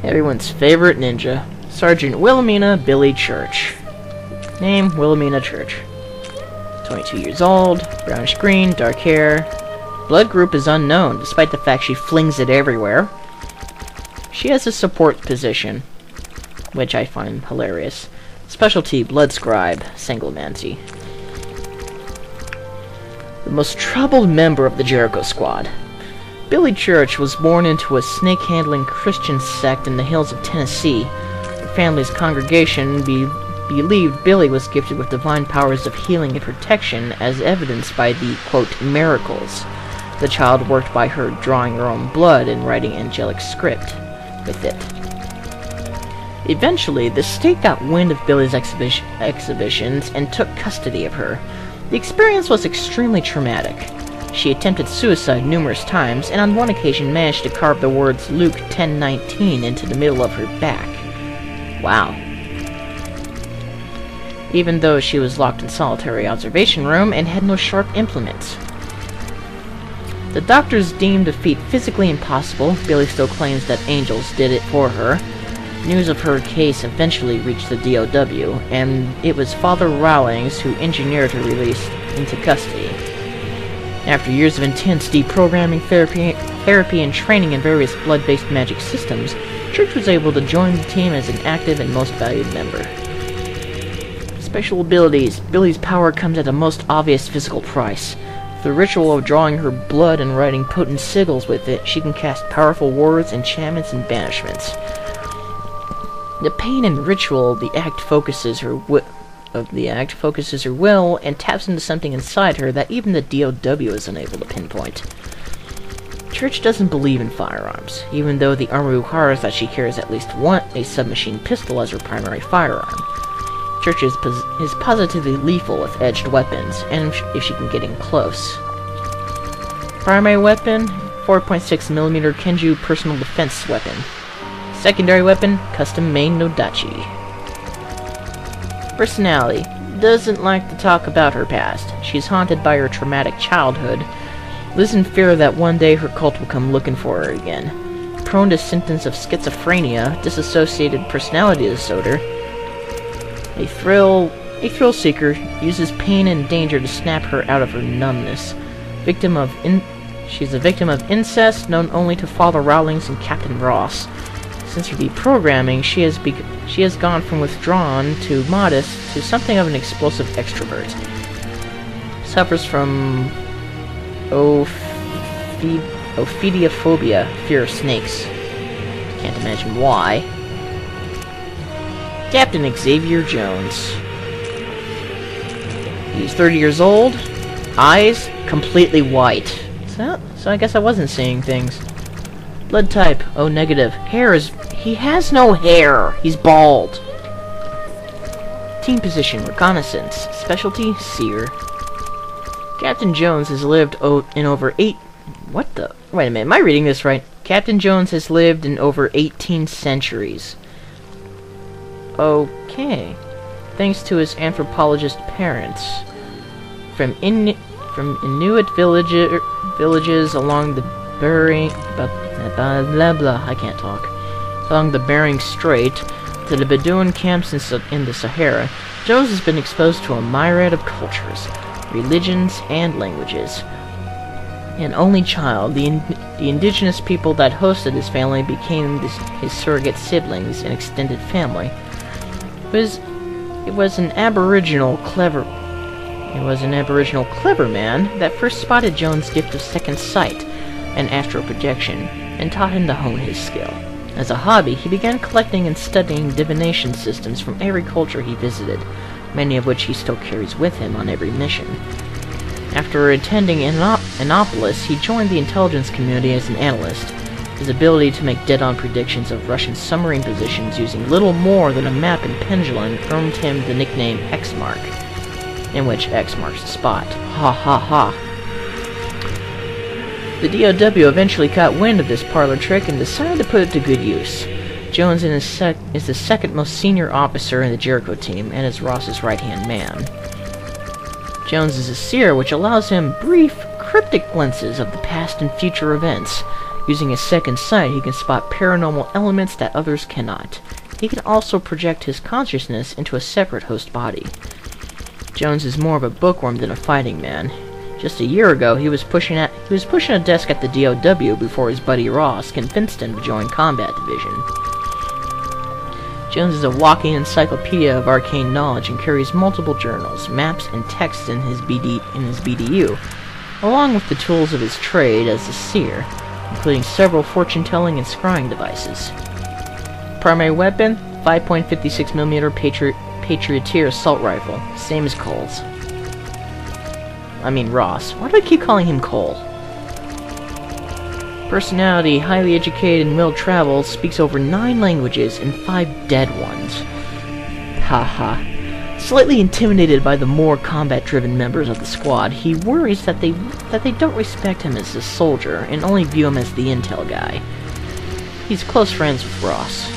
Everyone's favorite ninja, Sergeant Wilhelmina Billy Church. Name, Wilhelmina Church. 22 years old, brownish green, dark hair. Blood group is unknown, despite the fact she flings it everywhere. She has a support position, which I find hilarious. Specialty, blood scribe, Sanglemancy. The most troubled member of the Jericho squad. Billy Church was born into a snake-handling Christian sect in the hills of Tennessee. Her family's congregation believed Billy was gifted with divine powers of healing and protection, as evidenced by the, quote, miracles. The child worked by her drawing her own blood and writing angelic script with it. Eventually, the state got wind of Billy's exhibitions and took custody of her. The experience was extremely traumatic. She attempted suicide numerous times, and on one occasion managed to carve the words Luke 10:19 into the middle of her back. Wow. Even though she was locked in solitary observation room and had no sharp implements. The doctors deemed the feat physically impossible. Billy still claims that angels did it for her. News of her case eventually reached the DOW, and it was Father Rawlings who engineered her release into custody. After years of intense deprogramming therapy and training in various blood-based magic systems, Church was able to join the team as an active and most valued member. Special abilities. Billy's power comes at a most obvious physical price. The ritual of drawing her blood and writing potent sigils with it, she can cast powerful words, enchantments, and banishments. The pain and ritual of the act focuses her will and taps into something inside her that even the DOW is unable to pinpoint. Church doesn't believe in firearms, even though the armor requires that she carries at least a submachine pistol as her primary firearm. Church is positively lethal with edged weapons, and if she can get in close. Primary weapon, 4.6mm Kenju personal defense weapon. Secondary weapon, custom-made Nodachi. Personality. Doesn't like to talk about her past. She's haunted by her traumatic childhood. Lives in fear that one day her cult will come looking for her again. Prone to symptoms of schizophrenia, dissociated personality disorder. A thrill seeker, uses pain and danger to snap her out of her numbness. She's a victim of incest, known only to Father Rawlings and Captain Ross. Since her deprogramming, she has gone from withdrawn to modest to something of an explosive extrovert. Suffers from ophidiophobia, fear of snakes. Can't imagine why. Captain Xavier Jones. He's 30 years old. Eyes completely white. So I guess I wasn't seeing things. Blood type, O negative. He has no hair. He's bald. Team position, reconnaissance. Specialty, seer. Captain Jones has lived in over wait a minute, am I reading this right? Captain Jones has lived in over 18 centuries. Okay. Thanks to his anthropologist parents. From Inuit villages along the Bering... I can't talk. Along the Bering Strait to the Bedouin camps in the Sahara, Jones has been exposed to a myriad of cultures, religions, and languages. An only child, the indigenous people that hosted his family became his surrogate siblings and extended family. It was an Aboriginal clever man that first spotted Jones' gift of second sight and astral projection, and taught him to hone his skill. As a hobby, he began collecting and studying divination systems from every culture he visited, many of which he still carries with him on every mission. After attending Annapolis, he joined the intelligence community as an analyst. His ability to make dead-on predictions of Russian submarine positions using little more than a map and pendulum earned him the nickname X-Mark, in which X marks the spot. Ha ha ha. The DOW eventually caught wind of this parlor trick and decided to put it to good use. Jones is the second most senior officer in the Jericho team and is Ross's right-hand man. Jones is a seer, which allows him brief, cryptic glimpses of the past and future events, Using his second sight, he can spot paranormal elements that others cannot. He can also project his consciousness into a separate host body. Jones is more of a bookworm than a fighting man. Just a year ago, he was pushing a desk at the DOW before his buddy Ross convinced him to join Combat Division. Jones is a walking encyclopedia of arcane knowledge and carries multiple journals, maps, and texts in his BDU, along with the tools of his trade as a seer, including several fortune-telling and scrying devices. Primary weapon, 5.56mm Patrioteer assault rifle, same as Cole's. I mean Ross. Why do I keep calling him Cole? Personality, highly educated and well-traveled, speaks over 9 languages and 5 dead ones. Haha. Slightly intimidated by the more combat-driven members of the squad, he worries that they don't respect him as a soldier and only view him as the intel guy. He's close friends with Ross.